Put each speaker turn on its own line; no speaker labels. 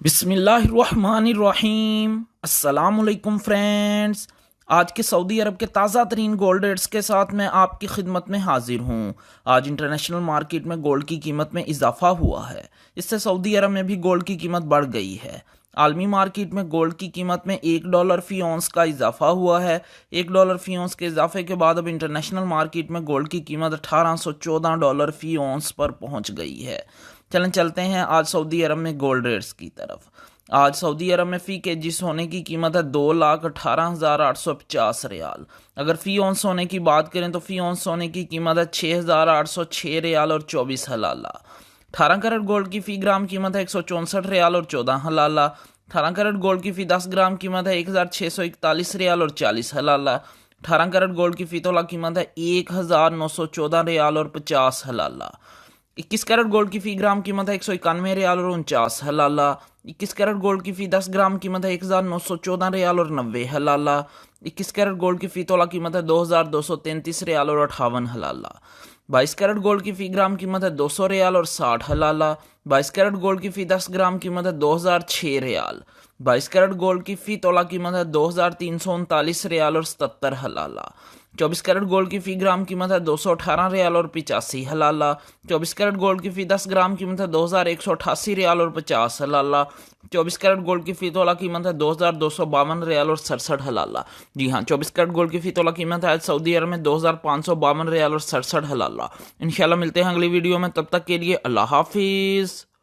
बिस्मिल्लाहिर्रहमानिर्रहीम। अस्सलामुअलैकुम फ्रेंड्स। आज के सऊदी अरब के ताज़ा तरीन गोल्ड रेट्स के साथ मैं आपकी खिदमत में हाजिर हूँ। आज इंटरनेशनल मार्केट में गोल्ड की कीमत में इजाफा हुआ है। इससे सऊदी अरब में भी गोल्ड की कीमत बढ़ गई है। आलमी मार्केट में गोल्ड की कीमत में $1 फी औंस का इजाफा हुआ है। $1 फी औंस के इजाफे के बाद अब इंटरनेशनल मार्केट में गोल्ड की कीमत $1814 फी औंस पर पहुंच गई है। चलते हैं आज सऊदी अरब में गोल्ड रेट्स की तरफ। आज सऊदी अरब में फ़ी केजी सोने की कीमत है 2,18,850 रियाल। अगर फ़ी औंस सोने की बात करें तो फ़ी औंस सोने की कीमत है 6,806 रियाल और 24 हलाला। 18 कैरेट गोल्ड की फ़ी ग्राम कीमत है 164 रियाल और 14 हलाला। 18 कैरेट गोल्ड की फ़ी 10 ग्राम कीमत है 1,641 रियाल और 40 हलाला। 18 कैरेट गोल्ड की फ़ी तोला कीमत है 1,914 रियाल और 50 हलाला। 21 कैरेट गोल्ड की फ़ी ग्राम कीमत है 191 रियाल और 49 हलाला। 21 कैरेट गोल्ड की फ़ी 10 ग्राम कीमत है 1,914 रियाल और 90 हलाला। 21 कैरेट गोल्ड की फ़ी तोला कीमत है 2,233 रियाल और 58 हलाला। 22 कैरेट गोल्ड की फ़ी ग्राम कीमत है 200 रियाल और 60 हलाला। 22 कैरेट गोल्ड की फ़ी 10 ग्राम कीमत है 2,006 रियाल। 22 कैरेट गोल्ड की फ़ी तोला कीमत है 2,339 रियाल और 77 हलाला। 24 कैरेट गोल्ड की फ़ी ग्राम कीमत है 218 रियाल और 85 हलाला। 24 कैरेट गोल्ड की फ़ी 10 ग्राम कीमत है 2,188 रियाल और 50 हलाला। 24 कैरेट गोल्ड की फ़ी तोला कीमत है 2,252 रियाल और 67 हलाला। जी हाँ, 24 कैरेट गोल्ड की फ़ी तोला कीमत है आज सऊदी अरब में 2,552 रियाल और 67 हलाला। इंशाल्लाह मिलते हैं अगली वीडियो में, तब तक के लिए अल्लाह हाफिज़।